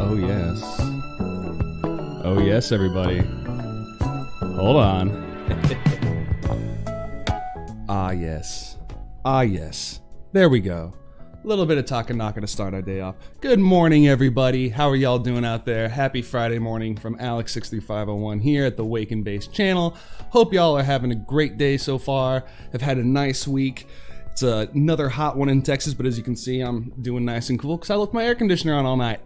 Oh yes. Oh yes, everybody. Hold on. Ah yes. Ah yes. There we go. A little bit of talking knocking to start our day off. Good morning, everybody. How are y'all doing out there? Happy Friday morning from Alex63501 here at the Wake and Base channel. Hope y'all are having a great day so far. Have had a nice week. It's another hot one in Texas, but as you can see, I'm doing nice and cool because I left my air conditioner on all night.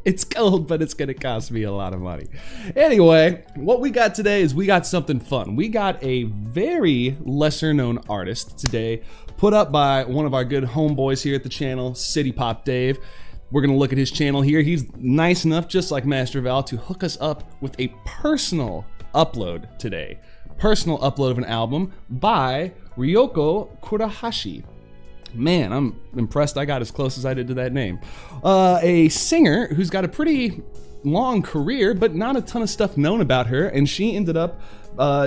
It's cold, but it's gonna cost me a lot of money. Anyway, what we got today is we got something fun. We got a very lesser known artist today, put up by one of our good homeboys here at the channel, City Pop Dave. We're gonna look at his channel here. He's nice enough, just like Master Val, to hook us up with a personal upload today. Personal upload of an album by Ruiko Kurahashi. Man, I'm impressed I got as close as I did to that name. A singer who's got a pretty long career, but not a ton of stuff known about her, and she ended up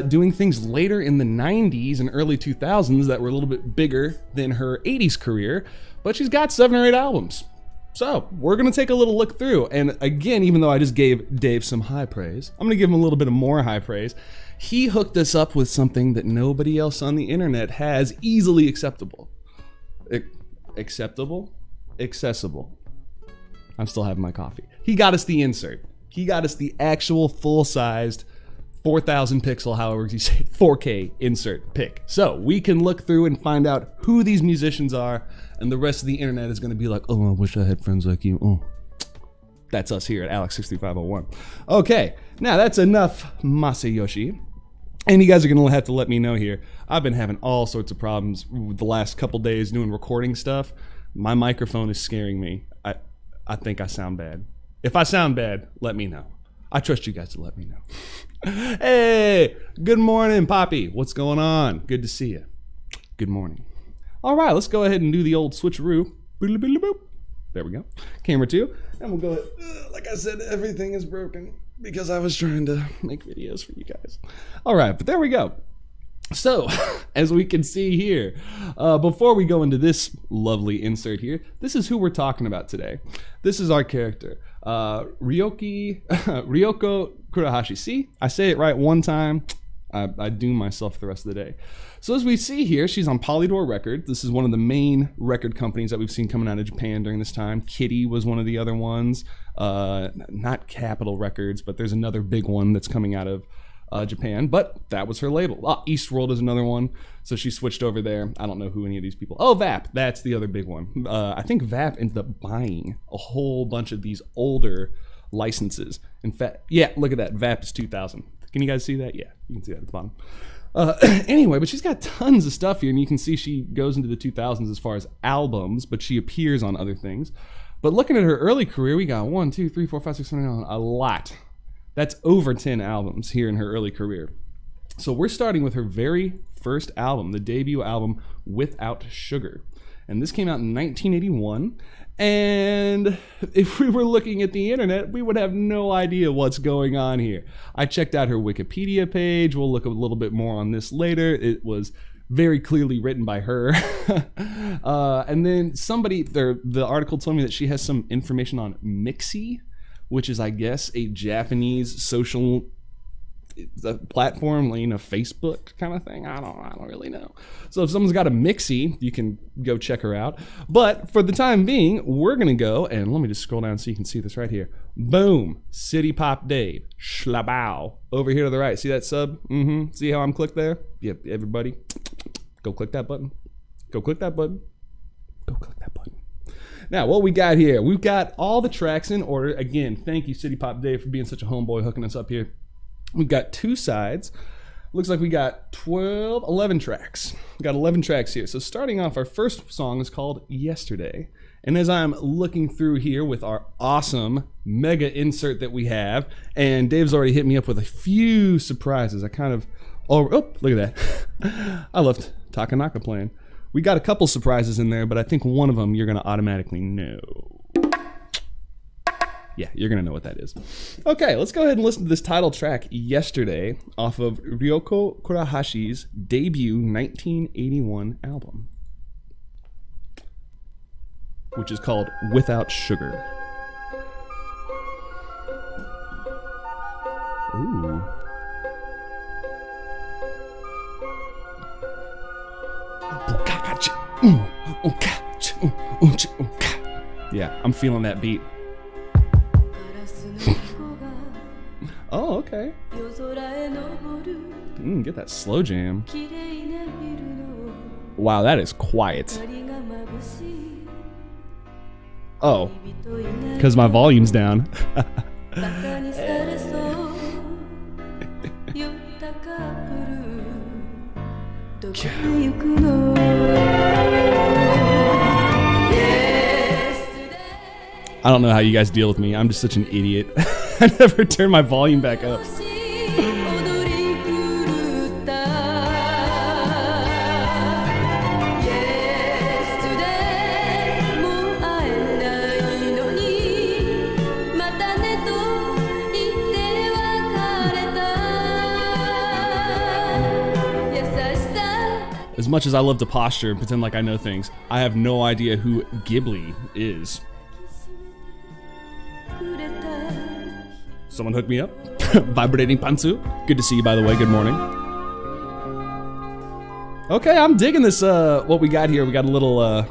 doing things later in the 90s and early 2000s that were a little bit bigger than her 80s career, but she's got 7 or 8 albums. So, we're gonna take a little look through, and again, even though I just gave Dave some high praise, I'm gonna give him a little bit of more high praise. He hooked us up with something that nobody else on the internet has easily acceptable. Acceptable? Accessible. I'm still having my coffee. He got us the insert. He got us the actual full-sized 4,000 pixel, however you say it, 4K insert pic. So we can look through and find out who these musicians are, and the rest of the internet is gonna be like, oh, I wish I had friends like you. Oh. That's us here at Alex63501. Okay, now that's enough Masayoshi. And you guys are gonna have to let me know here. I've been having all sorts of problems the last couple days doing recording stuff. My microphone is scaring me. I think I sound bad. If I sound bad, let me know. I trust you guys to let me know. Hey, good morning, Poppy. What's going on? Good to see you. Good morning. All right, let's go ahead and do the old switcheroo. There we go. Camera 2. And we'll go ahead. Like I said, everything is broken because I was trying to make videos for you guys. All right, but there we go. So, as we can see here, before we go into this lovely insert here, this is who we're talking about today. This is our character, Ruiko Kurahashi. See, I say it right one time, I doom myself the rest of the day. So as we see here, she's on Polydor Records. This is one of the main record companies that we've seen coming out of Japan during this time. Kitty was one of the other ones. Not Capitol Records, but there's another big one that's coming out of Japan, but that was her label. Eastworld is another one, so she switched over there. I don't know who any of these people. Oh, VAP, that's the other big one. I think VAP ended up buying a whole bunch of these older licenses. In fact, yeah, look at that. VAP is 2000. Can you guys see that? Yeah, you can see that at the bottom. Anyway, but she's got tons of stuff here, and you can see she goes into the 2000s as far as albums, but she appears on other things. But looking at her early career, we got 1, 2, 3, 4, 5, 6, 7, 8, 9, a lot. That's over 10 albums here in her early career. So we're starting with her very first album, the debut album, Without Sugar. And this came out in 1981. And if we were looking at the internet, we would have no idea what's going on here. I checked out her Wikipedia page. We'll look a little bit more on this later. It was very clearly written by her. And then somebody, the article told me that she has some information on Mixi, which is, I guess, a Japanese social platform, you know, Facebook kind of thing. I don't really know. So if someone's got a Mixi, you can go check her out. But for the time being, we're gonna go, and let me just scroll down so you can see this right here. Boom, City Pop Dave, Schlabao. Over here to the right, see that sub? See how I'm clicked there? Yep, everybody, go click that button. Go click that button. Go click that button. Now, what we got here, we've got all the tracks in order. Again, thank you, City Pop Dave, for being such a homeboy hooking us up here. We've got 2 sides. Looks like we got 11 tracks. We got 11 tracks here. So starting off, our first song is called Yesterday. And as I'm looking through here with our awesome mega insert that we have, and Dave's already hit me up with a few surprises. I kind of, oh, look at that. I left Takanaka playing. We got a couple surprises in there, but I think one of them you're gonna automatically know. Yeah, you're gonna know what that is. Okay, let's go ahead and listen to this title track, Yesterday, off of Ruiko Kurahashi's debut 1981 album, which is called Without Sugar. I'm feeling that beat. Oh, okay. Get that slow jam. Wow, that is quiet. Oh, because my volume's down. I don't know how you guys deal with me. I'm just such an idiot. I never turn my volume back up. As much as I love to posture and pretend like I know things, I have no idea who Ghibli is. Someone hook me up. Vibrating Pantsu. Good to see you, by the way. Good morning. Okay, I'm digging this, what we got here. We got a little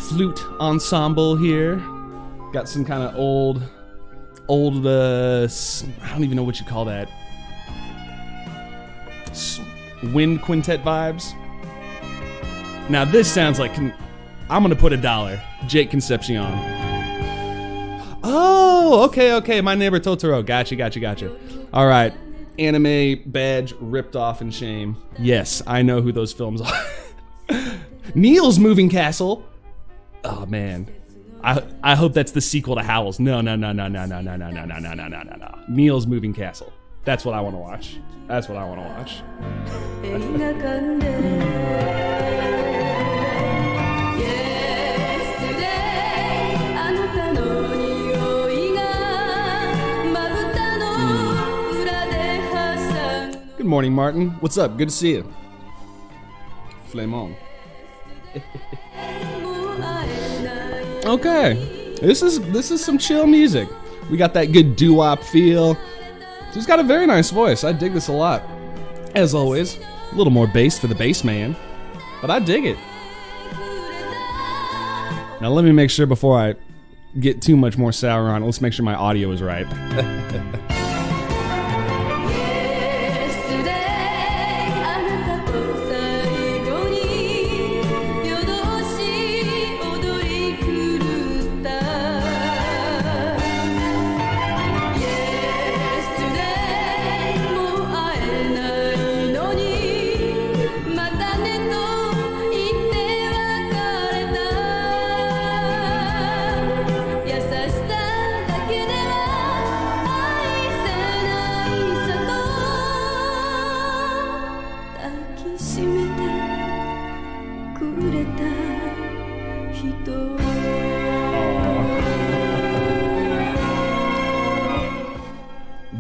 flute ensemble here. Got some kind of old, I don't even know what you call that. Wind quintet vibes. Now this sounds like, I'm gonna put $1. Jake Concepcion. Oh, okay. My Neighbor Totoro. Gotcha. All right. Anime badge ripped off in shame. Yes, I know who those films are. Neil's Moving Castle. Oh man. I hope that's the sequel to Howl's. No. Neil's Moving Castle. That's what I want to watch. Good morning, Martin. What's up? Good to see you. Flamon. Okay, this is some chill music. We got that good doo-wop feel. She's got a very nice voice. I dig this a lot. As always, a little more bass for the bass man, but I dig it. Now let me make sure before I get too much more sour on it, let's make sure my audio is right.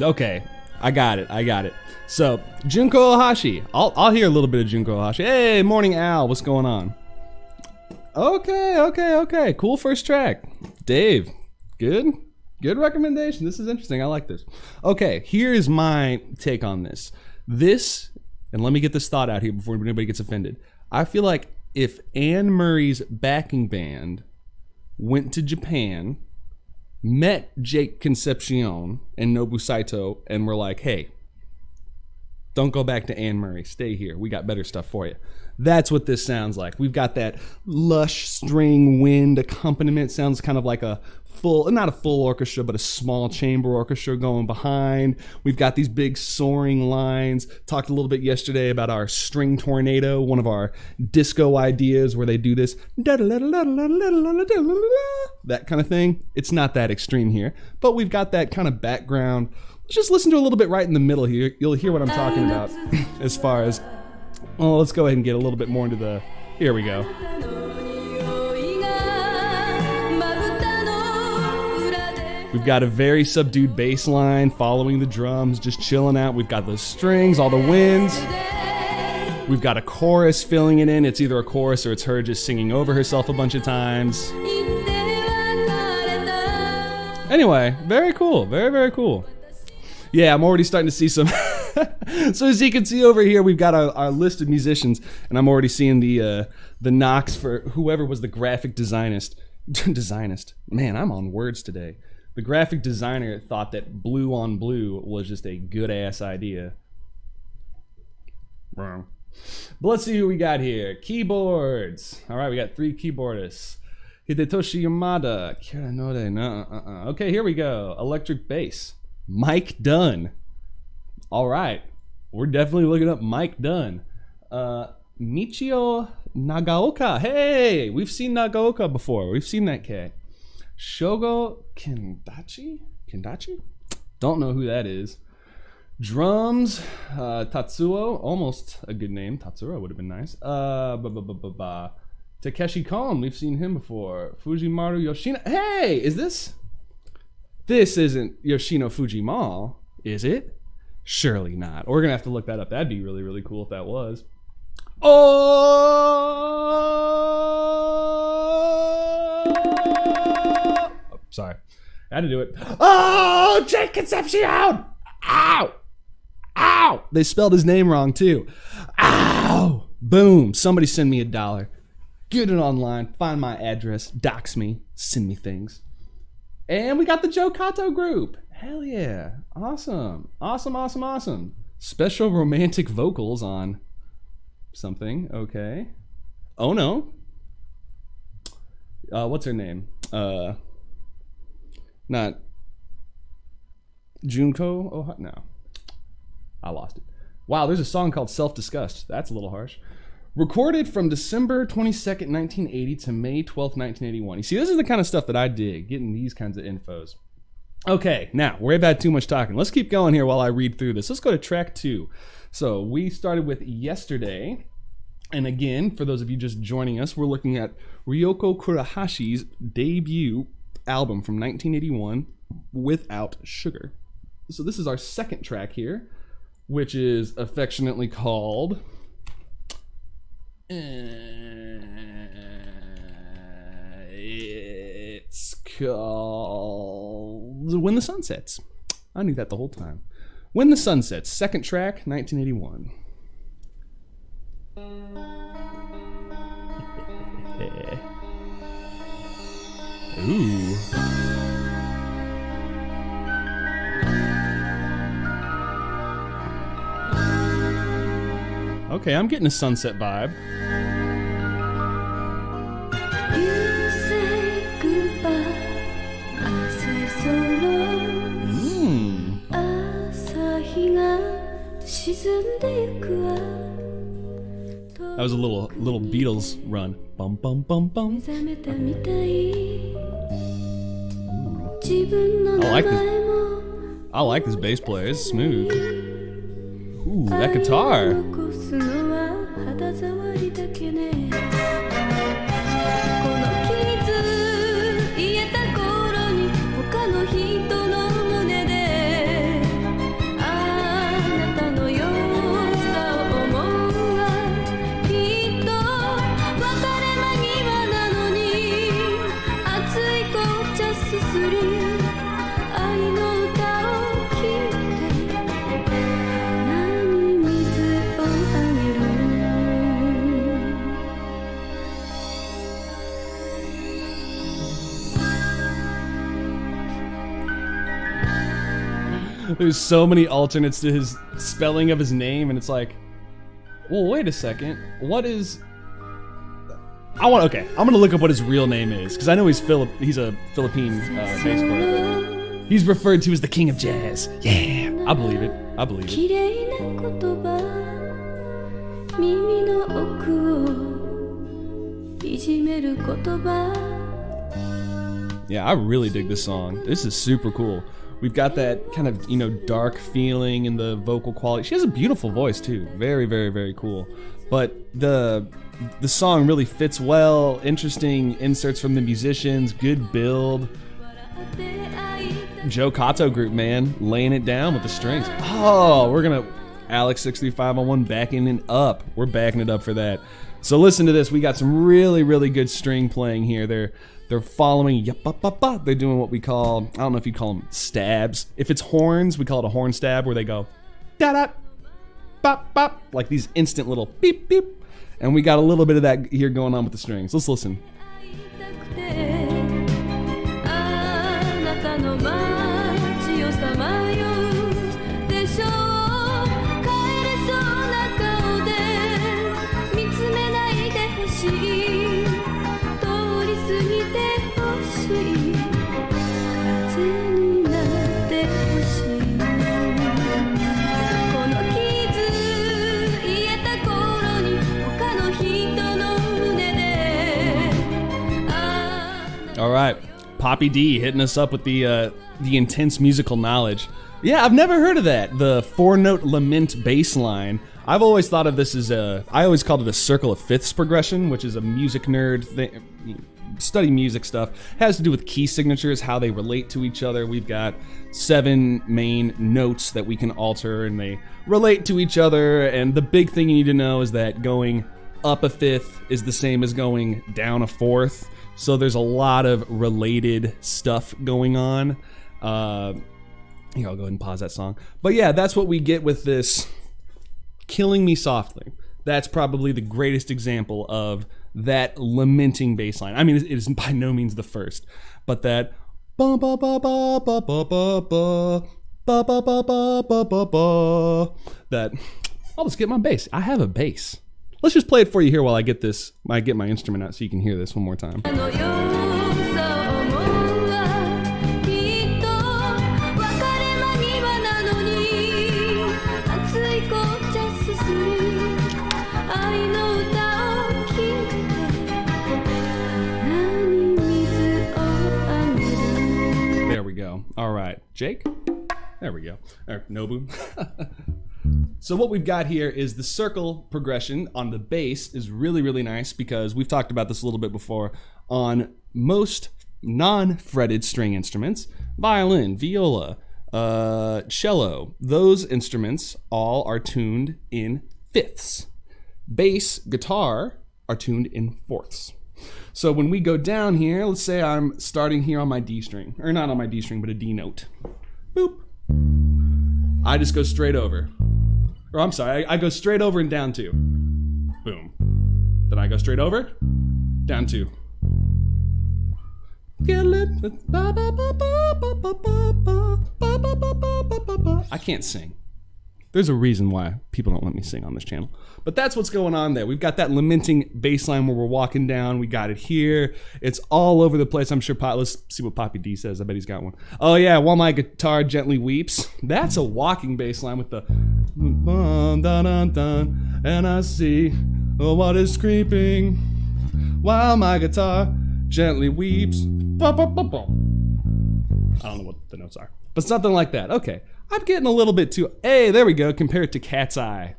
Okay, I got it. So, Junko Ohashi. I'll hear a little bit of Junko Ohashi. Hey, morning Al, what's going on? Okay. Cool first track. Dave, good recommendation. This is interesting. I like this. Okay, here's my take on this. And let me get this thought out here before anybody gets offended. I feel like if Anne Murray's backing band went to Japan, met Jake Concepcion and Nobu Saito, and were like, hey, don't go back to Anne Murray. Stay here. We got better stuff for you. That's what this sounds like. We've got that lush string wind accompaniment. Sounds kind of like not a full orchestra, but a small chamber orchestra going behind. We've got these big soaring lines. Talked a little bit yesterday about our string tornado, one of our disco ideas where they do this, that kind of thing. It's not that extreme here, but we've got that kind of background. Let's just listen to a little bit right in the middle here. You'll hear what I'm talking about as far as, well, let's go ahead and get a little bit more into here we go. We've got a very subdued bass line following the drums, just chilling out. We've got the strings, all the winds. We've got a chorus filling it in. It's either a chorus or it's her just singing over herself a bunch of times. Anyway, very cool. Very, very cool. Yeah, I'm already starting to see some... So as you can see over here, we've got our list of musicians, and I'm already seeing the knocks for whoever was the graphic designist Designist. Man, I'm on words today. The graphic designer thought that blue on blue was just a good ass idea. Wrong. But let's see who we got here. Keyboards. All right, we got 3 keyboardists. Hidetoshi Yamada. Kiranode. No, Okay, here we go. Electric bass. Mike Dunn. All right. We're definitely looking up Mike Dunn. Michio Nagaoka. Hey, we've seen Nagaoka before. We've seen that cat. Shogo Kendachi? Don't know who that is. Drums, Tatsuo, almost a good name. Tatsuro would have been nice. Takeshi Kon, we've seen him before. Fujimaru Yoshino. Hey, is this? This isn't Yoshino Fujimall, is it? Surely not. We're gonna have to look that up. That'd be really, really cool if that was. Oh, sorry. I had to do it. Oh, Jake Concepcion! Ow! Ow! They spelled his name wrong too. Ow! Boom. Somebody send me $1. Get it online. Find my address. Dox me. Send me things. And we got the Joe Kato group. Hell yeah. Awesome. Awesome. Special romantic vocals on something. Okay. Oh no. What's her name? Not Junko? Oh no. I lost it. Wow, there's a song called Self-Disgust. That's a little harsh. Recorded from December 22nd, 1980 to May 12th, 1981. You see, this is the kind of stuff that I dig, getting these kinds of infos. Okay, now, we've had too much talking. Let's keep going here while I read through this. Let's go to track 2. So, we started with Yesterday. And again, for those of you just joining us, we're looking at Ruiko Kurahashi's debut album from 1981, Without Sugar. So this is our second track here, which is affectionately called it's called When the Sun Sets. I knew that the whole time. When the Sun Sets, second track, 1981. Ooh. Okay, I'm getting a sunset vibe. That was a little Beatles run. Bum bum bum bum. I like this bass player. It's smooth. Ooh, that guitar. There's so many alternates to his spelling of his name, and it's like, well, wait a second. What is... I'm gonna look up what his real name is, because I know he's a Philippine bass player. He's referred to as the king of jazz. Yeah, I believe it. Yeah, I really dig this song. This is super cool. We've got that kind of, dark feeling in the vocal quality. She has a beautiful voice too. Very, very, very cool. But the song really fits well. Interesting inserts from the musicians. Good build. Joe Kato group, man, laying it down with the strings. Oh, we're gonna Alex63501 backing it up. We're backing it up for that. So listen to this. We got some really, really good string playing here. They're following, they're doing what we call, I don't know if you call them stabs. If it's horns, we call it a horn stab, where they go da-da, bop, bop, like these instant little beep, beep. And we got a little bit of that here going on with the strings. Let's listen. All right, Poppy D hitting us up with the intense musical knowledge. Yeah, I've never heard of that. The 4-note lament bass line. I've always thought of this as I always called it a circle of fifths progression, which is a music nerd thing. Study music stuff. It has to do with key signatures, how they relate to each other. We've got 7 main notes that we can alter, and they relate to each other. And the big thing you need to know is that going up a fifth is the same as going down a fourth. So there's a lot of related stuff going on. I'll go ahead and pause that song. But yeah, that's what we get with this Killing Me Softly. That's probably the greatest example of that lamenting bass line. I mean, it is by no means the first, but that ba ba ba ba ba ba ba ba ba ba ba ba ba ba ba. That I'll just get my bass. I have a bass. Let's just play it for you here while I get my instrument out so you can hear this one more time. There we go. All right, Jake? There we go. Or Nobu. So what we've got here is the circle progression on the bass is really, really nice because we've talked about this a little bit before. On most non-fretted string instruments, violin, viola, cello, those instruments all are tuned in fifths. Bass, guitar are tuned in fourths. So when we go down here, let's say I'm starting here on my D string, or not on my D string, but a D note. Boop. I just go straight over. Or I'm sorry, I go straight over and down 2. Boom. Then I go straight over, down 2. I can't sing. There's a reason why people don't let me sing on this channel. But that's what's going on there. We've got that lamenting bass line where we're walking down. We got it here. It's all over the place. I'm sure, let's see what Poppy D says. I bet he's got one. Oh yeah, while my guitar gently weeps. That's a walking bass line with the dun, dun, dun, dun, and I see what is creeping while my guitar gently weeps. I don't know what the notes are, but something like that. Okay. I'm getting a little bit too. Hey, there we go. Compare it to Cat's Eye.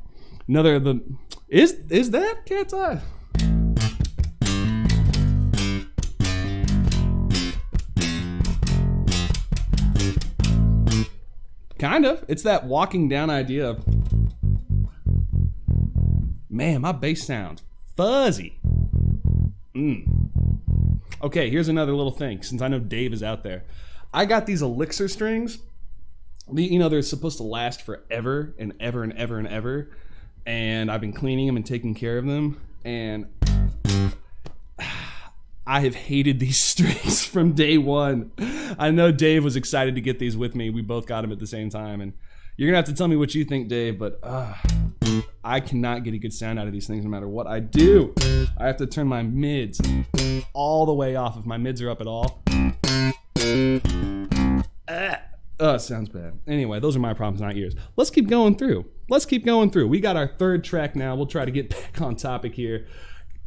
Another of the. Is that Cat's Eye? Kind of. It's that walking down idea of. Man, my bass sounds fuzzy. Okay, here's another little thing. Since I know Dave is out there, I got these Elixir strings. You know, they're supposed to last forever and ever and ever and ever. And I've been cleaning them and taking care of them. And I have hated these strings from day one. I know Dave was excited to get these with me. We both got them at the same time. And you're going to have to tell me what you think, Dave. But I cannot get a good sound out of these things no matter what I do. I have to turn my mids all the way off if my mids are up at all. Oh, it sounds bad. Anyway, those are my problems, not yours. Let's keep going through. We got our third track now. We'll try to get back on topic here.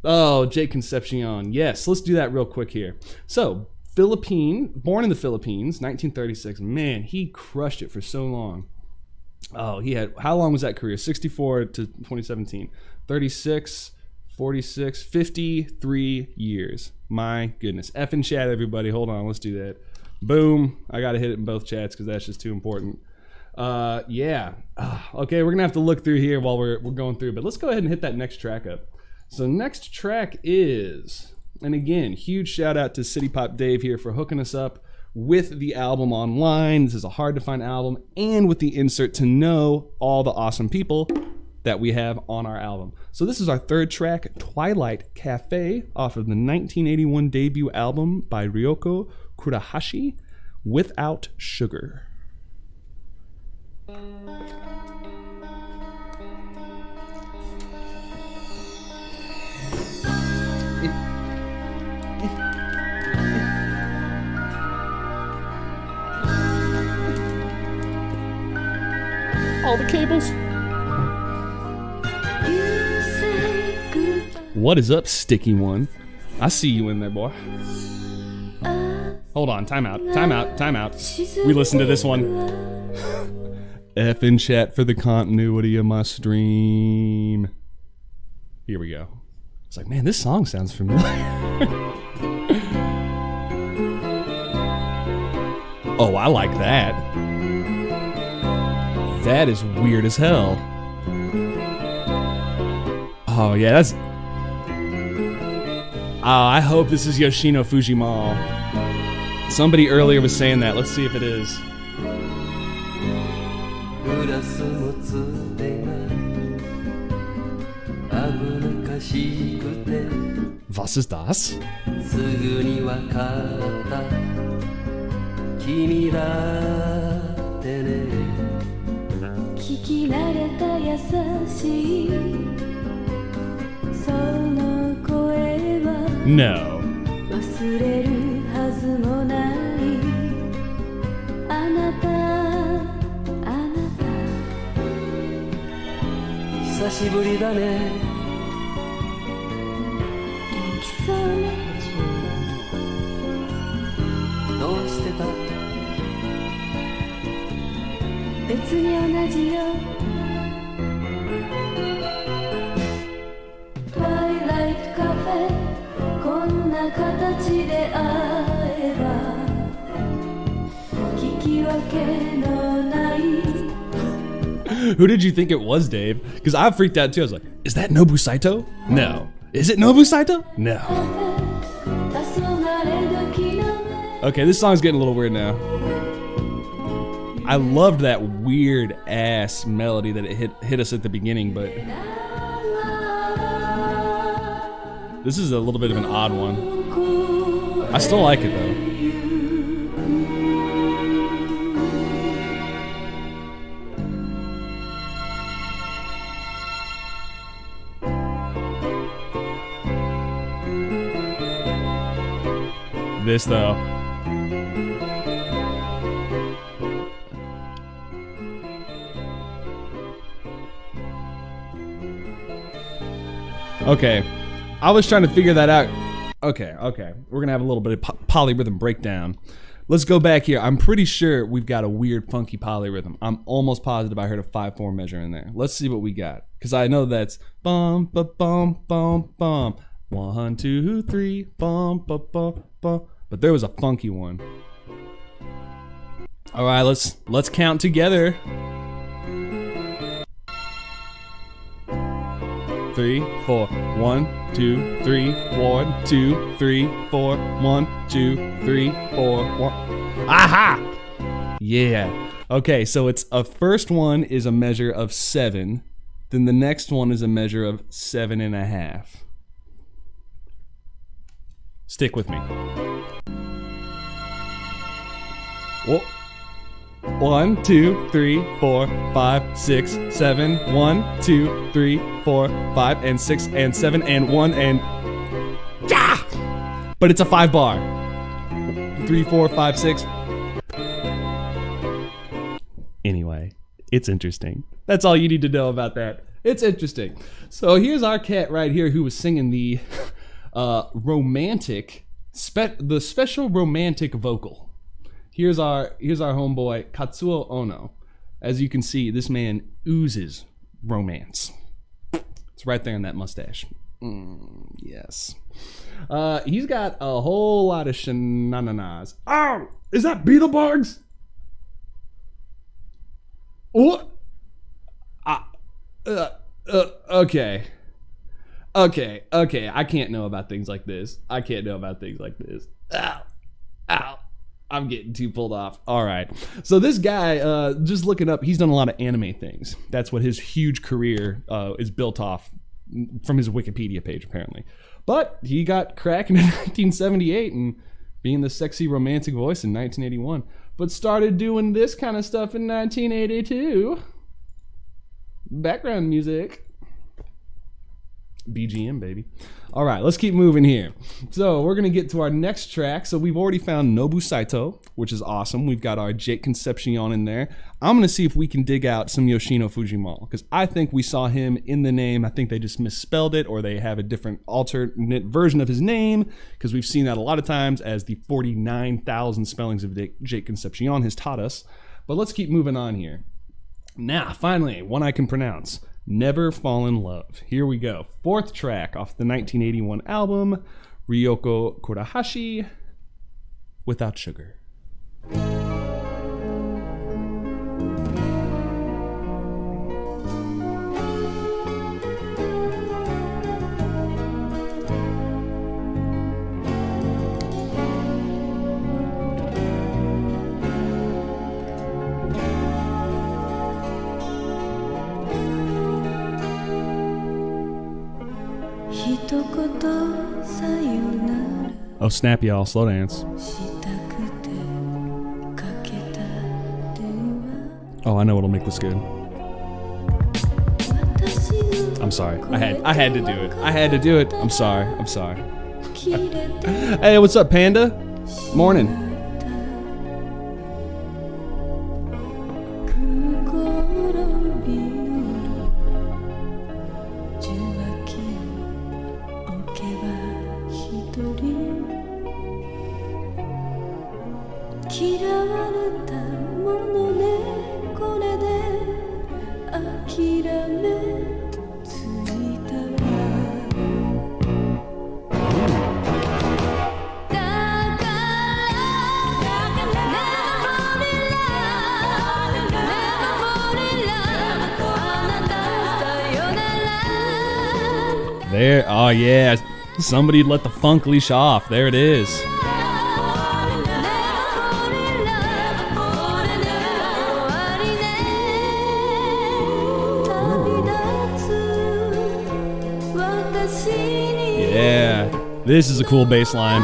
Oh, Jake Concepcion. Yes, let's do that real quick here. So, born in the Philippines, 1936. Man, he crushed it for so long. Oh, he had, how long was that career? 64 to 2017. 36, 46, 53 years. My goodness. F in chat, everybody. Hold on, let's do that. Boom. I got to hit it in both chats because that's just too important. Yeah. Okay, we're going to have to look through here while we're going through, but let's go ahead and hit that next track up. So next track is, and again, huge shout out to City Pop Dave here for hooking us up with the album online. This is a hard to find album, and with the insert to know all the awesome people that we have on our album. So this is our third track, Twilight Cafe, off of the 1981 debut album by Ruiko Kurahashi. Without Sugar. All the cables. What is up, sticky one? I see you in there, boy. Hold on, time out. We listened to this one. F in chat for the continuity of my stream. Here we go. It's like, man, this song sounds familiar. Oh, I like that. That is weird as hell. Oh, yeah, that's... Oh, I hope this is Yoshino Fujimall. Somebody earlier was saying that. Let's see if it is. Was ist das? No. Who did you think it was, Dave? Because I freaked out too. I was like, is that Nobu Saito? No. Is it Nobu Saito? No. Okay, this song's getting a little weird now. I loved that weird ass melody that it hit us at the beginning, but this is a little bit of an odd one. I still like it though. This though. Okay, I was trying to figure that out. Okay, we're gonna have a little bit of polyrhythm breakdown. Let's go back here. I'm pretty sure we've got a weird, funky polyrhythm. I'm almost positive I heard a 5/4 measure in there. Let's see what we got, because I know that's bum ba bum bum bum 1 2 3 bum ba bum bum. But there was a funky one. All right, let's count together. 3 4 1 2 3 1 2 3 4 1 2 3 4 1. Aha! Yeah. Okay, so it's a first one is a measure of 7, then the next one is a measure of 7.5. Stick with me. Whoa. 1 2 3 4 5 6 7 1 2 3 4 5 and 6 and 7 and 1 and yeah! But it's a 5 bar. 3 4 5 6. Anyway, it's interesting. That's all you need to know about that. It's interesting. So here's our cat right here who was singing the the special romantic vocal. Here's our homeboy Katsuo Ono. As you can see, this man oozes romance. It's right there in that mustache. Yes. He's got a whole lot of shenanigans. Oh, is that Beetleborgs? What? Okay. I can't know about things like this. Ow. I'm getting too pulled off. All right. So this guy, just looking up, he's done a lot of anime things. That's what his huge career is built off from his Wikipedia page, apparently. But he got cracking in 1978 and being the sexy romantic voice in 1981, but started doing this kind of stuff in 1982. Background music. BGM, baby. All right, let's keep moving here. So we're going to get to our next track. So we've already found Nobu Saito, which is awesome. We've got our Jake Concepcion in there. I'm going to see if we can dig out some Yoshino Fujimall, because I think we saw him in the name. I think they just misspelled it, or they have a different alternate version of his name, because we've seen that a lot of times, as the 49,000 spellings of Jake Concepcion has taught us. But let's keep moving on here. Now, finally, one I can pronounce. Never Fall in Love. Here we go. Fourth track off the 1981 album, Ruiko Kurahashi, Without Sugar. Oh snap, y'all, slow dance. Oh, I know what'll make this good. I'm sorry. I had to do it. I had to do it. I'm sorry. Hey, what's up, Panda? Morning. There, oh yeah, somebody let the funk leash off. There it is. Yeah, this is a cool bass line.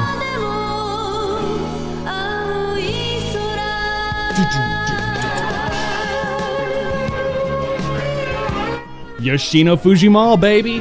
Yoshino Fujimall, baby.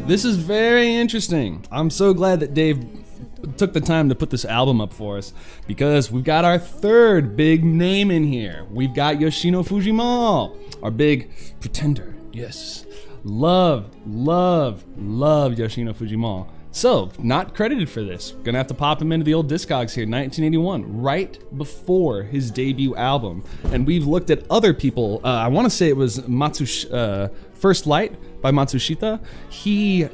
This is very interesting. I'm so glad that Dave took the time to put this album up for us, because we've got our third big name in here. We've got Yoshino Fujimall, our big pretender. Yes. Love Yoshino Fujimall. So, not credited for this. Gonna have to pop him into the old Discogs here, 1981, right before his debut album. And we've looked at other people. I want to say it was First Light by Matsushita. He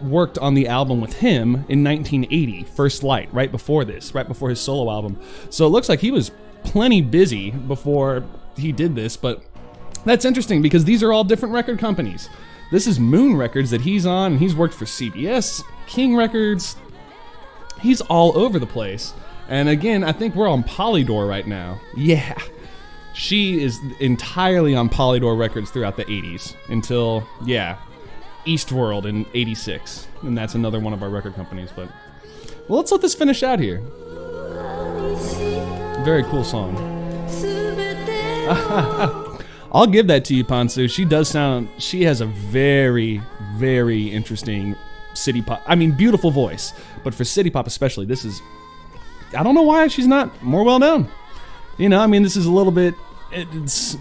worked on the album with him in 1980, First Light, right before this, right before his solo album. So it looks like he was plenty busy before he did this, but that's interesting because these are all different record companies. This is Moon Records that he's on, and he's worked for CBS, King Records. He's all over the place. And again, I think we're on Polydor right now. Yeah. She is entirely on Polydor Records throughout the 80s until, Eastworld in 86. And that's another one of our record companies. But well, let's let this finish out here. Very cool song. I'll give that to you, Pansu. She has a very, very interesting city pop, beautiful voice. But for city pop especially, this is, I don't know why she's not more well known. This is a little bit, it's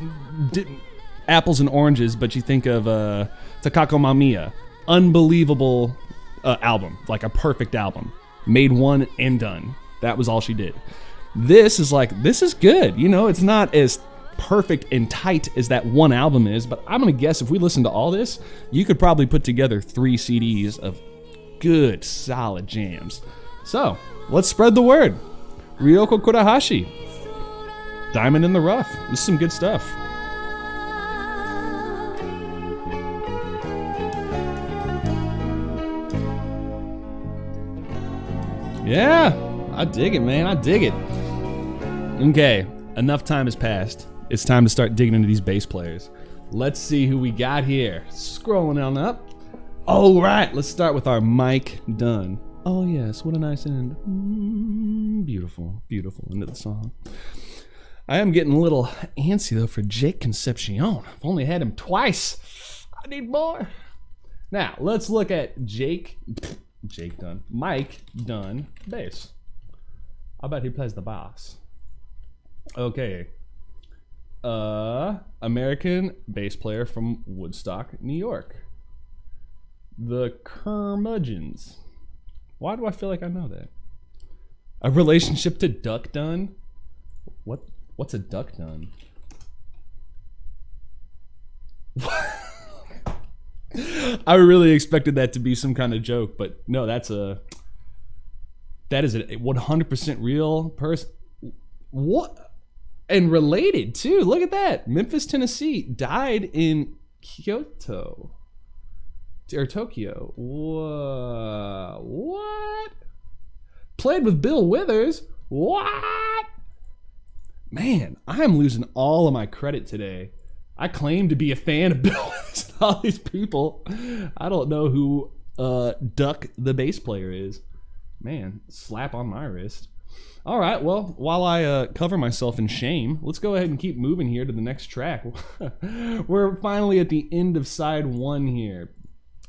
apples and oranges, but you think of Takako Mamiya. Unbelievable album, like a perfect album. Made one and done. That was all she did. This is good. It's not as perfect and tight as that one album is, but I'm gonna guess if we listen to all this, you could probably put together 3 CDs of good, solid jams. So, let's spread the word. Ruiko Kurahashi, Diamond in the Rough. This is some good stuff. Yeah, I dig it, man. I dig it. Okay, enough time has passed. It's time to start digging into these bass players. Let's see who we got here. Scrolling on up. All right, let's start with our Mike Dunn. Oh yes, what a nice end. Beautiful, beautiful end of the song. I am getting a little antsy though for Jake Concepcion. I've only had him twice. I need more. Now, let's look at Mike Dunn bass. I bet he plays the bass. Okay. American bass player from Woodstock, New York. The Curmudgeons. Why do I feel like I know that? A relationship to Duck Dunn? What's a Duck Dunn? I really expected that to be some kind of joke, but no, that is a 100% real person. What? And related too. Look at that. Memphis, Tennessee. Died in Kyoto. Or Tokyo. Whoa. What? Played with Bill Withers. What? Man, I am losing all of my credit today. I claim to be a fan of Bill Withers and all these people. I don't know who Duck the bass player is. Man, slap on my wrist. All right, well, while I cover myself in shame, let's go ahead and keep moving here to the next track. We're finally at the end of side 1 here.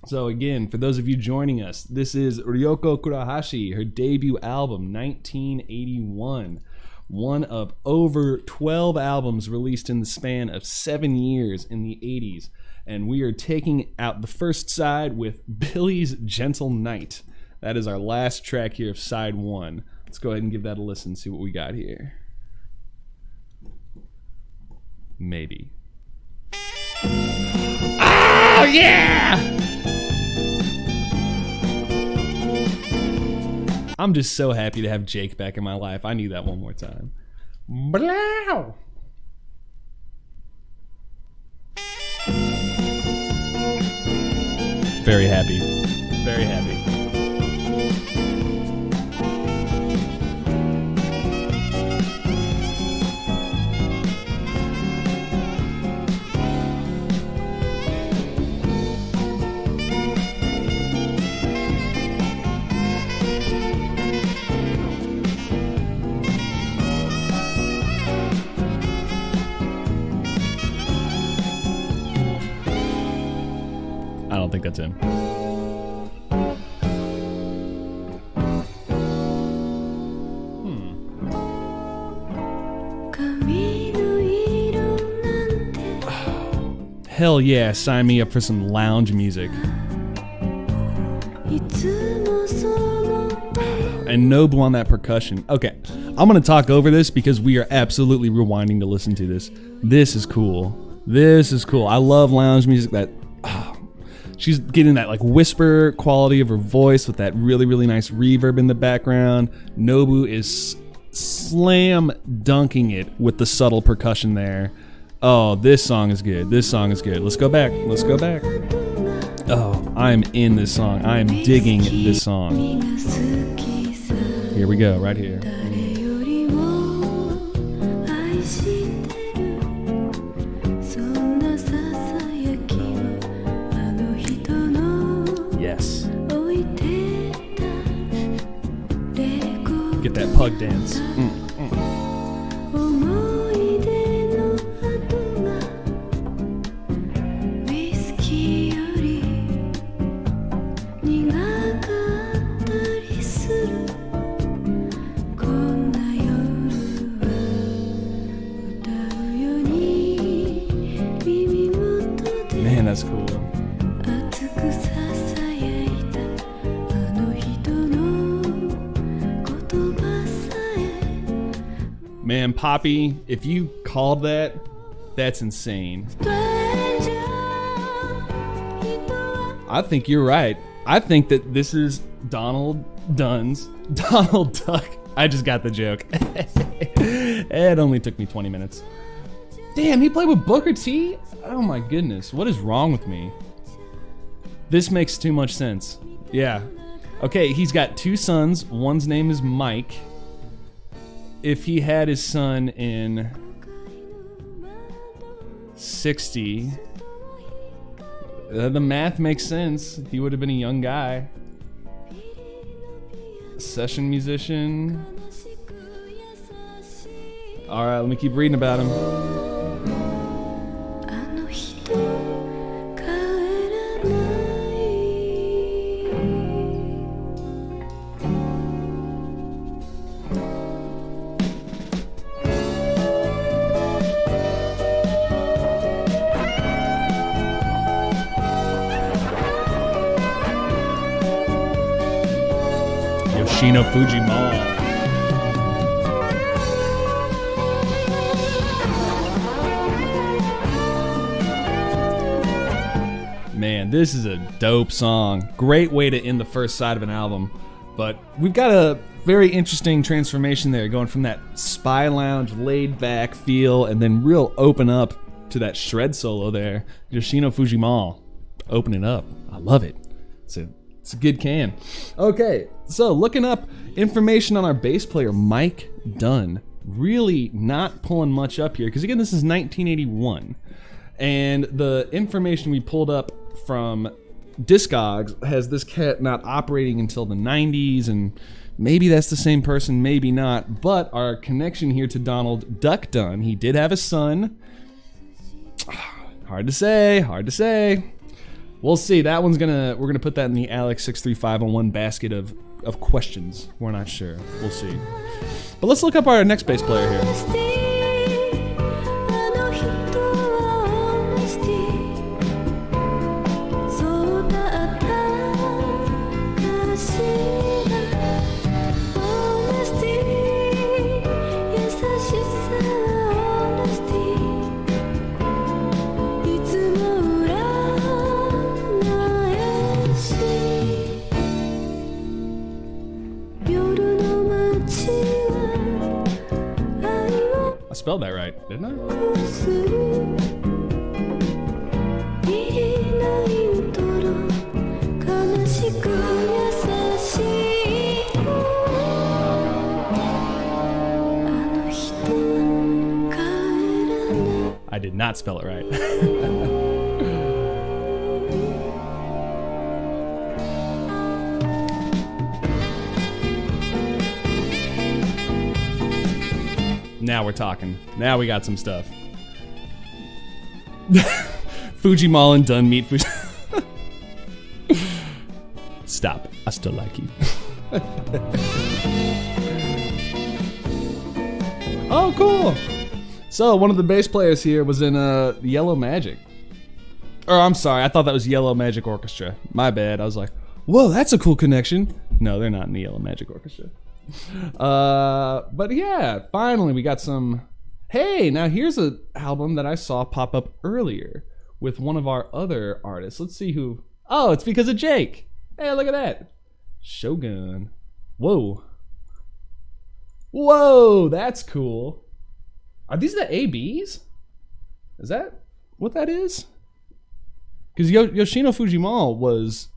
So again, for those of you joining us, this is Ruiko Kurahashi, her debut album, 1981. One of over 12 albums released in the span of 7 years in the 80s. And we are taking out the first side with Billy's Gentle Night. That is our last track here of side 1. Let's go ahead and give that a listen, see what we got here. Maybe. Oh, yeah! I'm just so happy to have Jake back in my life. I need that one more time. Blow! Very happy. Very happy. I don't think that's him. Hell yeah, sign me up for some lounge music. And Nobu on that percussion. Okay, I'm gonna talk over this because we are absolutely rewinding to listen to this. This is cool. This is cool. I love lounge music that... she's getting that like whisper quality of her voice with that really, really nice reverb in the background. Nobu is slam dunking it with the subtle percussion there. Oh, this song is good. This song is good. Let's go back. Let's go back. Oh, I'm in this song. I am digging this song. Here we go, right here. Yes. Get that pug dance. Man, that's cool. Man, Poppy, if you called that, that's insane. I think you're right. I think that this is Donald Duck. I just got the joke. It only took me 20 minutes. Damn, he played with Booker T? Oh my goodness, what is wrong with me? This makes too much sense. Yeah. Okay, he's got 2 sons. One's name is Mike. If he had his son in 60, the math makes sense. He would have been a young guy. Session musician. All right, let me keep reading about him. Yoshino Fujimura. Man, this is a dope song. Great way to end the first side of an album. But we've got a very interesting transformation there, going from that spy lounge laid back feel and then real open up to that shred solo there. Yoshino Fujimura opening up. I love it. It's a good can. Okay, so looking up information on our bass player, Mike Dunn. Really not pulling much up here, because again, this is 1981. And the information we pulled up from Discogs has this cat not operating until the 90s, and maybe that's the same person, maybe not. But our connection here to Donald Duck Dunn, he did have a son. Hard to say. We'll see. That one's we're gonna put that in the Alex63501 basket of questions. We're not sure. We'll see. But let's look up our next bass player here. I spelled that right, didn't I? I did not spell it right. Now we're talking. Now we got some stuff. Fujimura and Dunn meet Fuji. Stop. I still like you. Oh, cool. So one of the bass players here was in Yellow Magic. Or I'm sorry, I thought that was Yellow Magic Orchestra. My bad. I was like, whoa, that's a cool connection. No, they're not in the Yellow Magic Orchestra. But yeah, finally we got some. Hey, now here's an album that I saw pop up earlier with one of our other artists. Let's see who. Oh, it's because of Jake. Hey, look at that. Shogun. Whoa, that's cool. Are these the ABs? Is that what that is? Because Yoshino Fujimura was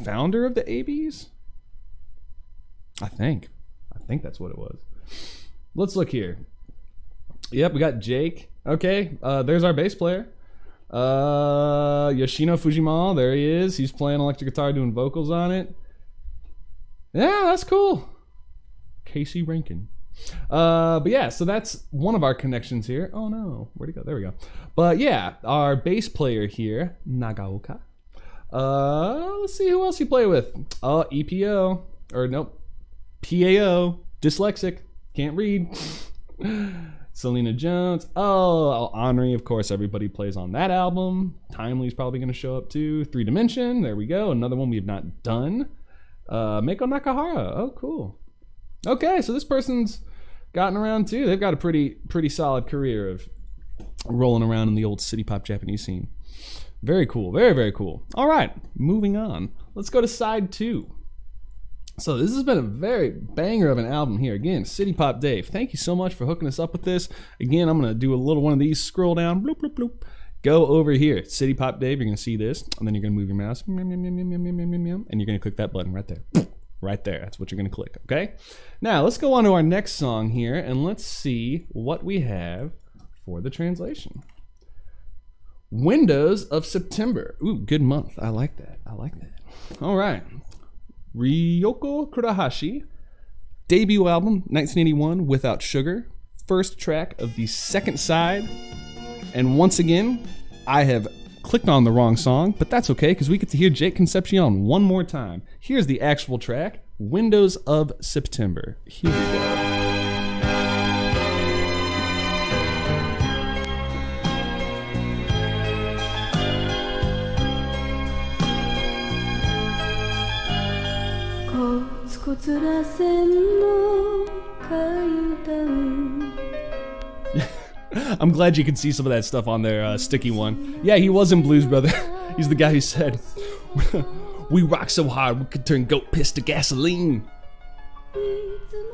founder of the ABs? I think that's what it was. Let's look here. Yep, we got Jake. Okay, there's our bass player. Yoshino Fujimura, there he is. He's playing electric guitar, doing vocals on it. Yeah, that's cool. Casey Rankin. But yeah, so that's one of our connections here. Oh no, where'd he go? There we go. But yeah, our bass player here, Nagaoka. Let's see who else you play with. EPO, or nope. PAO, dyslexic, can't read. Selena Jones. Oh, Henri, of course, everybody plays on that album. Timely's probably going to show up too. 3 Dimension, there we go. Another one we have not done. Meiko Nakahara. Oh, cool. Okay, so this person's gotten around too. They've got a pretty solid career of rolling around in the old city pop Japanese scene. Very cool. Very, very cool. All right, moving on. Let's go to side 2. So this has been a very banger of an album here. Again, City Pop Dave, thank you so much for hooking us up with this. Again, I'm going to do a little one of these, scroll down, bloop, bloop, bloop. go over here. City Pop Dave, you're going to see this, and then you're going to move your mouse, and you're going to click that button right there. Right there. That's what you're going to click, okay? Now, let's go on to our next song here, and let's see what we have for the translation. Windows of September. Ooh, good month. I like that. I like that. All right. Ruiko Kurahashi. Debut album, 1981, Without Sugar. First track of the second side. And once again, I have clicked on the wrong song, but that's okay because we get to hear Jake Concepcion one more time. Here's the actual track, Windows of September. Here we go. こつらせんの階段 I'm glad you could see some of that stuff on their sticky one. Yeah, he was in Blues Brother. He's the guy who said, "We rock so hard we could turn goat piss to gasoline."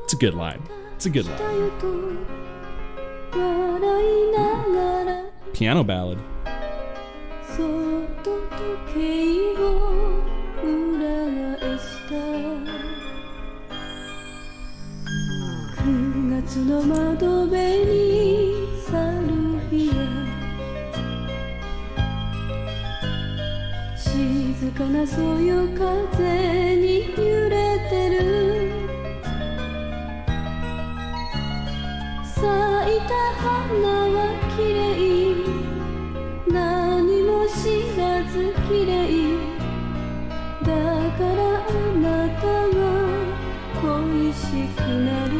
It's a good line. It's a good line. Piano ballad. 9月の窓辺にサルビア静かなそよ風に揺れてる咲いた花はきれい何も知らずきれいだからあなたが恋しくなる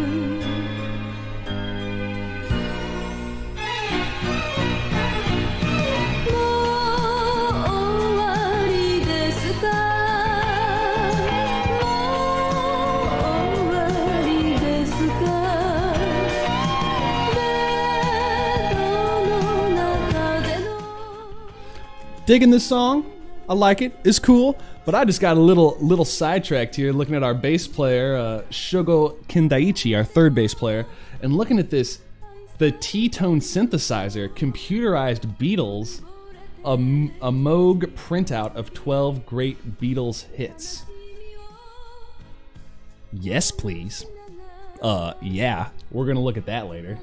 Digging this song. I like it. It's cool. But I just got a little sidetracked here looking at our bass player, Shogo Kendaichi, our third bass player, and looking at this, the T-Tone synthesizer, computerized Beatles, a Moog printout of 12 great Beatles hits. Yes, please. Yeah. We're gonna look at that later.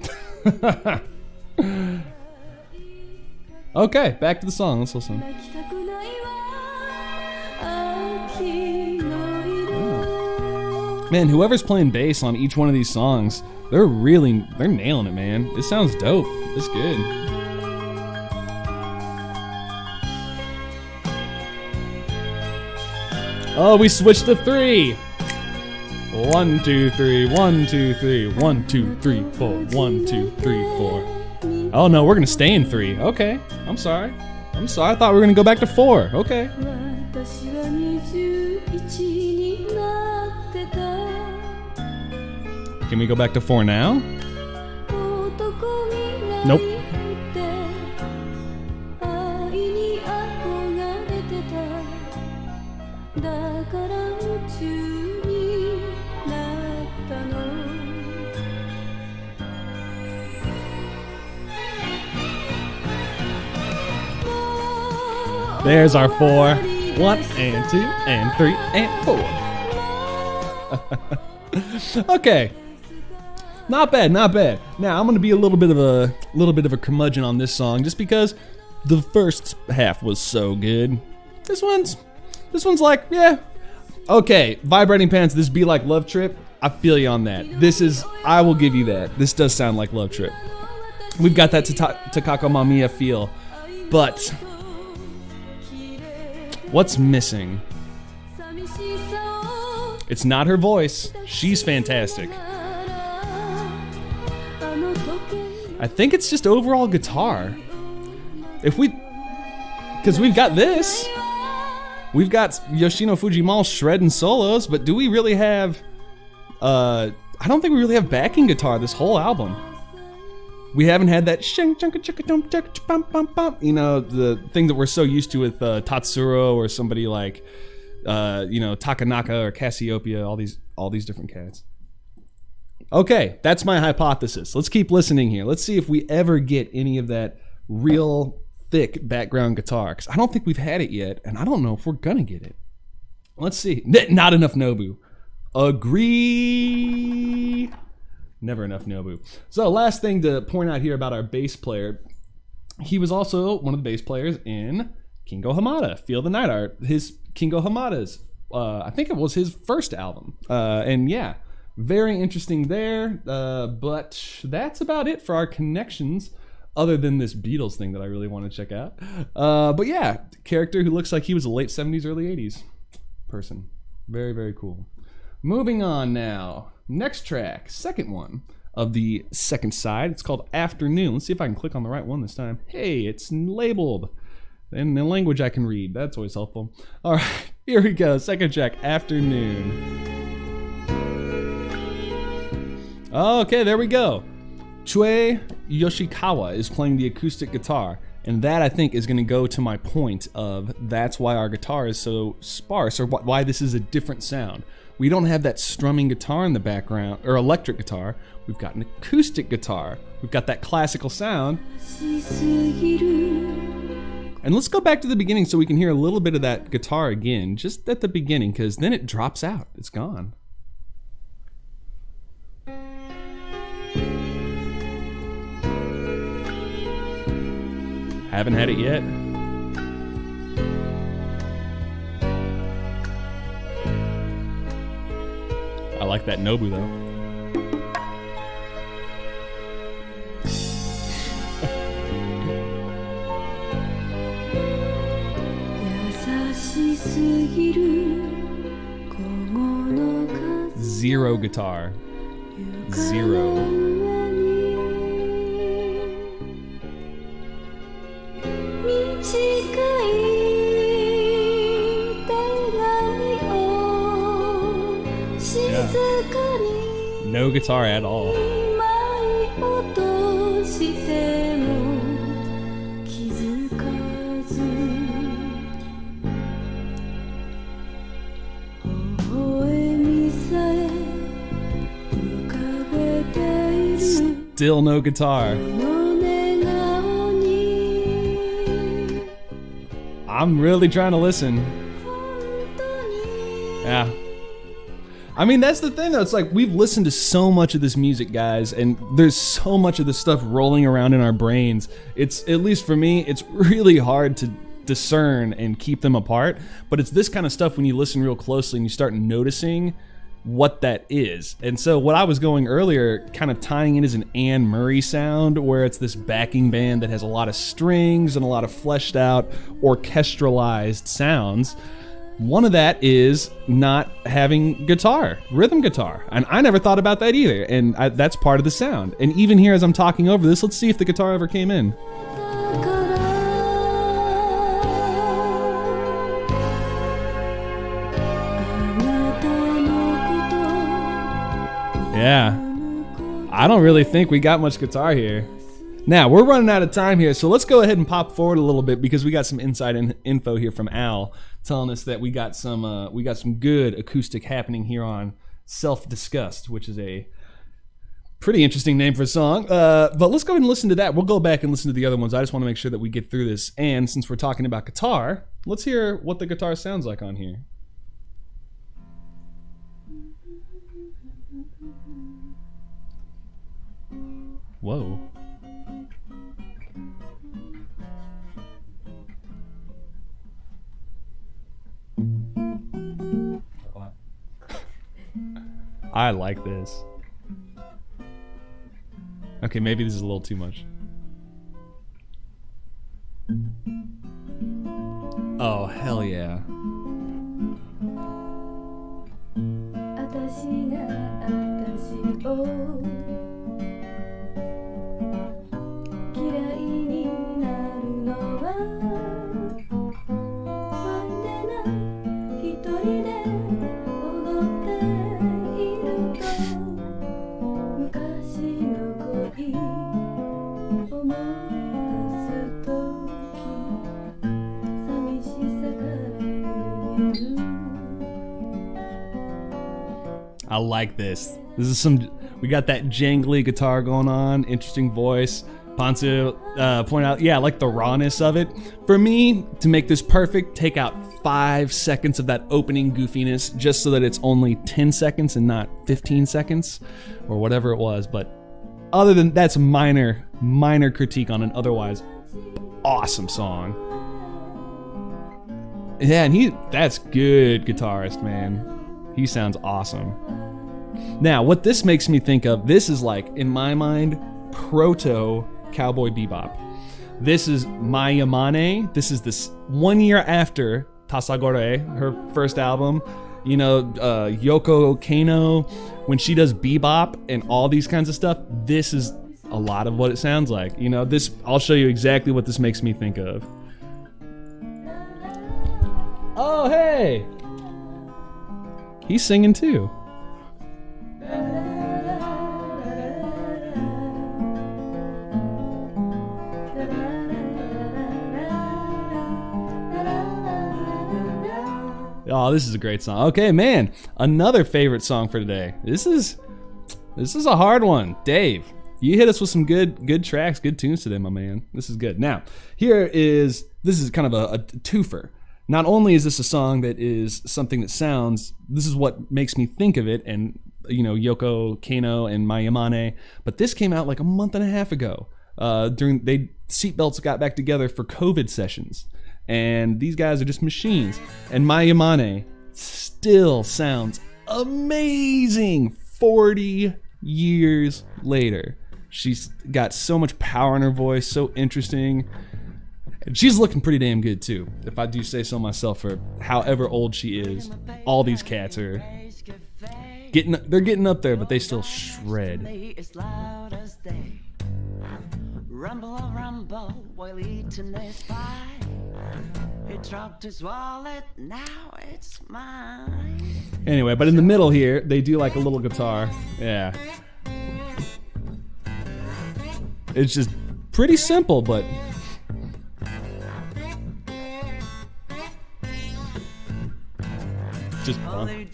Okay, back to the song. Let's listen. Man, whoever's playing bass on each one of these songs, they're nailing it, man. It sounds dope. It's good. Oh, we switched to 3. 1, 2, 3, 1, 2, 3, 1, 2, 3, 4, 1, 2, 3, 4. Oh no, we're gonna stay in 3. Okay, I'm sorry. I thought we were gonna go back to 4. Okay. Can we go back to 4 now? Nope. There's our 4. 1 and 2 and 3 and 4. Okay. Not bad, not bad. Now I'm gonna be a little bit of a curmudgeon on this song, just because the first half was so good. This one's like, yeah. Okay, Vibrating Pants, this Be Like Love Trip. I feel you on that. I will give you that. This does sound like Love Trip. We've got that Takako Mamiya feel, but what's missing? It's not her voice. She's fantastic. I think it's just overall guitar. Because we've got this. We've got Yoshino Fujimall shredding solos, but do we really have, I don't think we really have backing guitar this whole album. We haven't had that, you know, the thing that we're so used to with Tatsuro or somebody like, Takanaka or Cassiopeia, all these different cats. Okay, that's my hypothesis. Let's keep listening here. Let's see if we ever get any of that real thick background guitar, because I don't think we've had it yet, and I don't know if we're gonna get it. Let's see. Not enough Nobu. Agree. Never enough Nobu. So last thing to point out here about our bass player, he was also one of the bass players in Kingo Hamada, Feel the Night Art. His Kingo Hamada's, I think it was his first album. And yeah, very interesting there. But that's about it for our connections, other than this Beatles thing that I really want to check out. But yeah, character who looks like he was a late 70s, early 80s person. Very, very cool. Moving on now. Next track, second one of the second side. It's called Afternoon. Let's see if I can click on the right one this time. Hey, it's labeled in the language I can read. That's always helpful. All right, here we go. Second track, Afternoon. Okay, there we go. Chue Yoshikawa is playing the acoustic guitar, and that I think is going to go to my point of that's why our guitar is so sparse, or why this is a different sound. We don't have that strumming guitar in the background, or electric guitar. We've got an acoustic guitar. We've got that classical sound. And let's go back to the beginning so we can hear a little bit of that guitar again, just at the beginning, because then it drops out. It's gone. Haven't had it yet. I like that Nobu though. Zero guitar. Zero. No guitar at all. Still no guitar. I'm really trying to listen. Yeah. I mean, that's the thing though. It's like we've listened to so much of this music, guys, and there's so much of this stuff rolling around in our brains. It's, at least for me, it's really hard to discern and keep them apart. But it's this kind of stuff when you listen real closely and you start noticing what that is. And so what I was going earlier, kind of tying in, is an Anne Murray sound, where it's this backing band that has a lot of strings and a lot of fleshed out orchestralized sounds. One of that is not having guitar, rhythm guitar. And I never thought about that either. And that's part of the sound. And even here as I'm talking over this, let's see if the guitar ever came in. Yeah, I don't really think we got much guitar here. Now, we're running out of time here, so let's go ahead and pop forward a little bit, because we got some inside info here from Al telling us that we got some good acoustic happening here on Self-Disgust, which is a pretty interesting name for a song. But let's go ahead and listen to that. We'll go back and listen to the other ones. I just want to make sure that we get through this. And since we're talking about guitar, let's hear what the guitar sounds like on here. Whoa. I like this. Okay, maybe this is a little too much. Oh, hell yeah. I like this. This is we got that jangly guitar going on, interesting voice. Ponce point out, yeah, like the rawness of it. For me, to make this perfect, take out 5 seconds of that opening goofiness just so that it's only 10 seconds and not 15 seconds or whatever it was. But other than that's minor critique on an otherwise awesome song. Yeah, and that's good guitarist, man. He sounds awesome. Now, what this makes me think of, this is like, in my mind, proto Cowboy Bebop. This is Mai Yamane. This is this 1 year after Tasagore, her first album. You know, Yoko Kano, when she does bebop and all these kinds of stuff, this is a lot of what it sounds like. You know, this, I'll show you exactly what this makes me think of. Oh, hey! He's singing too. Oh, this is a great song. Okay, man, another favorite song for today. This is a hard one. Dave, you hit us with some good tracks, good tunes today, my man. This is good. Now, this is kind of a twofer. Not only is this a song that is something that sounds, this is what makes me think of it, and you know, Yoko Kano and Mai Yamane, but this came out like a month and a half ago. Seatbelts got back together for COVID sessions. And these guys are just machines. And Mai Yamane still sounds amazing 40 years later. She's got so much power in her voice, so interesting. And she's looking pretty damn good too, if I do say so myself, for however old she is. All these cats are they're getting up there, but they still shred. Rumble, rumble, while eating his pie. He dropped his wallet, now it's mine. Anyway, but in the middle here, they do like a little guitar. Yeah. It's just pretty simple, but just fun.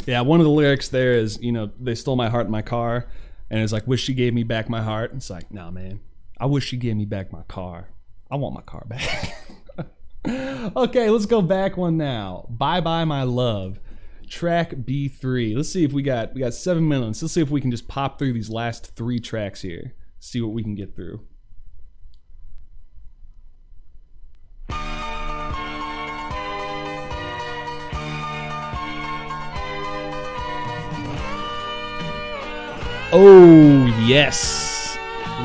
Yeah, one of the lyrics there is, you know, they stole my heart in my car, and it's like, wish she gave me back my heart. It's like, nah, man, I wish she gave me back my car. I want my car back. Okay, let's go back one now. Bye Bye My Love, track B3. Let's see if we got 7 minutes. Let's see if we can just pop through these last 3 tracks here. See what we can get through. Oh, yes.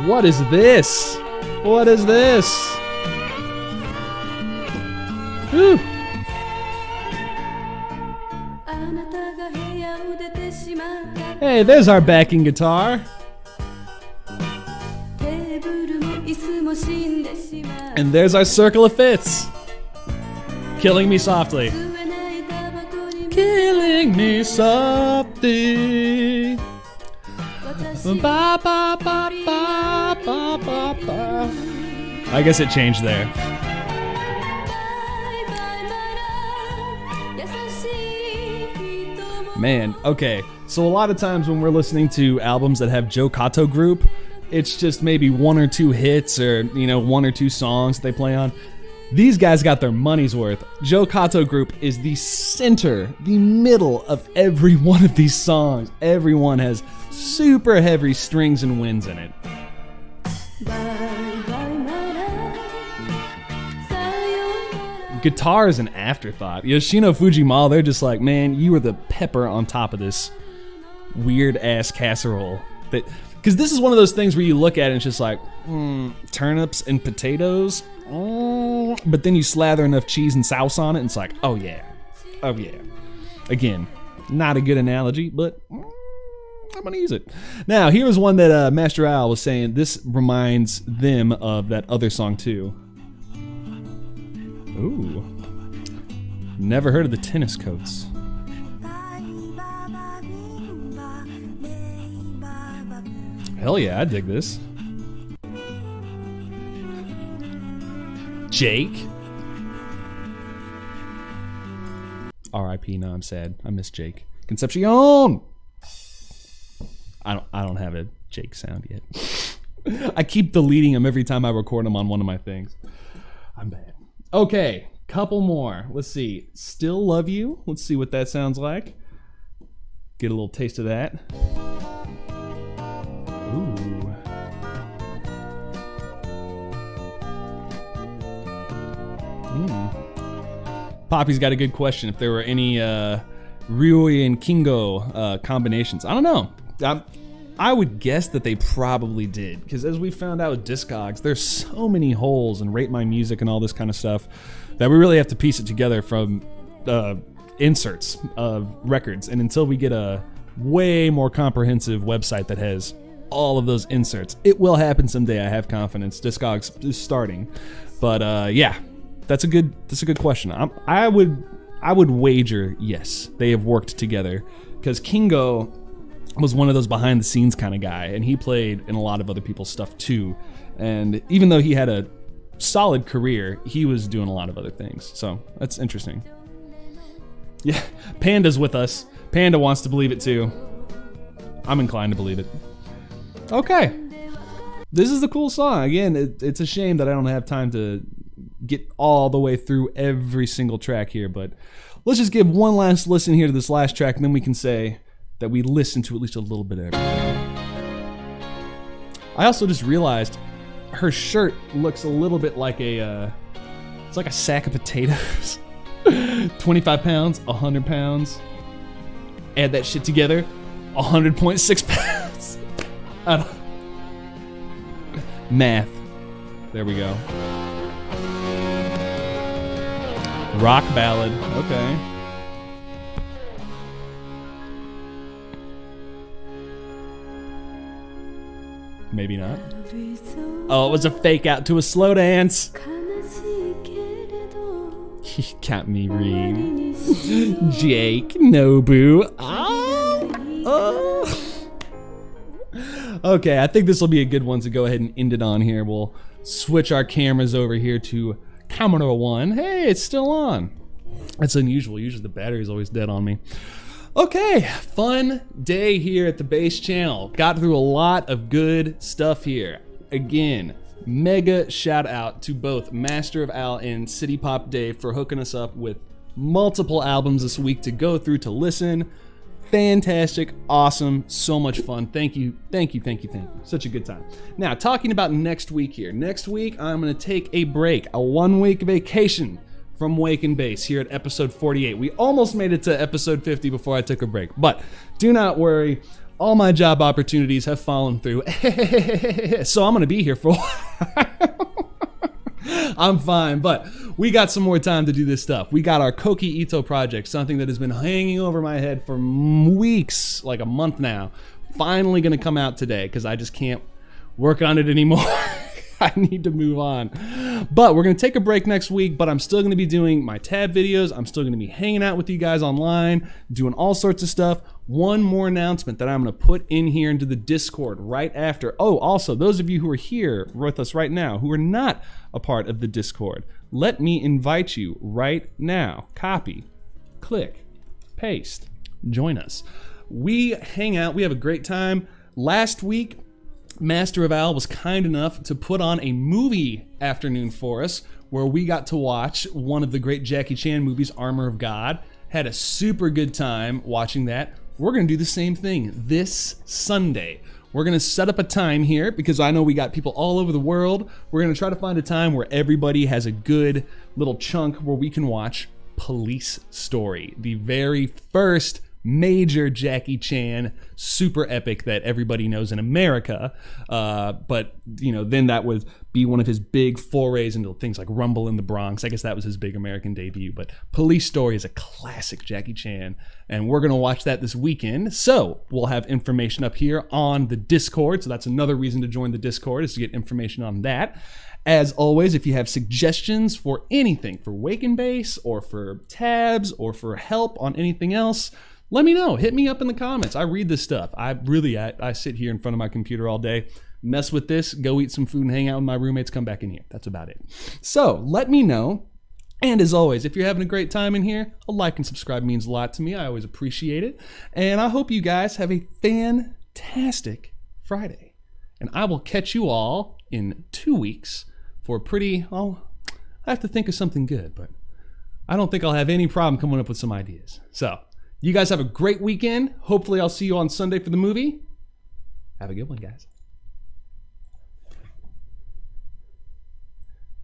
What is this? What is this? Whew. Hey, there's our backing guitar. And there's our circle of fits. Killing me softly. Killing me softly. Ba, ba, ba, ba, ba, ba, ba. I guess it changed there. Man, okay. So a lot of times when we're listening to albums that have Joe Kato group, it's just maybe 1 or 2 hits, or, you know, 1 or 2 songs they play on. These guys got their money's worth. Joe Kato group is the center, the middle of every one of these songs. Everyone has super heavy strings and winds in it. Guitar is an afterthought. Yoshino Fujimura, they're just like, man, you were the pepper on top of this weird ass casserole. Because this is one of those things where you look at it and it's just like, turnips and potatoes. But then you slather enough cheese and sauce on it and it's like, oh yeah. Oh yeah. Again, not a good analogy, but I'm gonna use it. Now, here was one that Master Al was saying, this reminds them of that other song too. Ooh. Never heard of the Tennis Coats. Hell yeah, I dig this. Jake. R.I.P. No, I'm sad. I miss Jake. Concepcion! I don't have a Jake sound yet. I keep deleting them every time I record them on one of my things. I'm bad. Okay, couple more. Let's see. Still Love You. Let's see what that sounds like. Get a little taste of that. Ooh. Poppy's got a good question. If there were any Ryui and Kingo combinations. I don't know. I would guess that they probably did, because as we found out with Discogs, there's so many holes in Rate My Music and all this kind of stuff that we really have to piece it together from inserts of records. And until we get a way more comprehensive website that has all of those inserts, it will happen someday. I have confidence. Discogs is starting, but yeah, that's a good question. I would wager yes, they have worked together, because Kingo was one of those behind the scenes kind of guy, and he played in a lot of other people's stuff too. And even though he had a solid career, he was doing a lot of other things. So that's interesting. Yeah, Panda's with us. Panda wants to believe it too. I'm inclined to believe it. Okay. This is a cool song. Again, it's a shame that I don't have time to get all the way through every single track here, but let's just give one last listen here to this last track, and then we can say that we listened to at least a little bit of everything. I also just realized her shirt looks a little bit like it's like a sack of potatoes. 25 pounds, 100 pounds. Add that shit together, 100.6 pounds. I don't... Math. There we go. Rock ballad. Okay. Maybe not. Oh, it was a fake out to a slow dance. He got me read. Jake Nobu. Oh. Okay, I think this will be a good one to go ahead and end it on here. We'll switch our cameras over here to camera 1. Hey, it's still on. That's unusual. Usually the battery's always dead on me. Okay, fun day here at the Bass Channel. Got through a lot of good stuff here. Again, mega shout out to both Master of Al and City Pop Dave for hooking us up with multiple albums this week to go through, to listen. Fantastic, awesome, so much fun. Thank you. Such a good time. Now, talking about next week here. Next week, I'm gonna take a break, a 1-week vacation from Wake and Bass here at episode 48. We almost made it to episode 50 before I took a break, but do not worry. All my job opportunities have fallen through. So I'm gonna be here for a while. I'm fine, but we got some more time to do this stuff. We got our Koki Ito project, something that has been hanging over my head for weeks, like a month now. Finally gonna come out today, because I just can't work on it anymore. I need to move on. But we're going to take a break next week, but I'm still going to be doing my tab videos. I'm still going to be hanging out with you guys online, doing all sorts of stuff. One more announcement that I'm going to put in here into the Discord right after. Oh, also, those of you who are here with us right now, who are not a part of the Discord, let me invite you right now. Copy, click, paste, join us. We hang out. We have a great time. Last week, Master of Al was kind enough to put on a movie afternoon for us, where we got to watch one of the great Jackie Chan movies, Armor of God. Had a super good time watching that. We're going to do the same thing this Sunday. We're going to set up a time here, because I know we got people all over the world. We're going to try to find a time where everybody has a good little chunk where we can watch Police Story, the very first major Jackie Chan super epic that everybody knows in America, but you know, then that would be one of his big forays into things like Rumble in the Bronx. I guess that was his big American debut, but Police Story is a classic Jackie Chan, and we're gonna watch that this weekend. So we'll have information up here on the Discord, so that's another reason to join the Discord, is to get information on that. As always, if you have suggestions for anything, for Wake and Bass, or for tabs, or for help on anything else, let me know. Hit me up in the comments. I read this stuff. I sit here in front of my computer all day, mess with this, go eat some food and hang out with my roommates, come back in here. That's about it. So let me know. And as always, if you're having a great time in here, a like and subscribe means a lot to me. I always appreciate it. And I hope you guys have a fantastic fantastic Friday. And I will catch you all in 2 weeks for a pretty, I have to think of something good, but I don't think I'll have any problem coming up with some ideas. So, you guys have a great weekend. Hopefully I'll see you on Sunday for the movie. Have a good one, guys.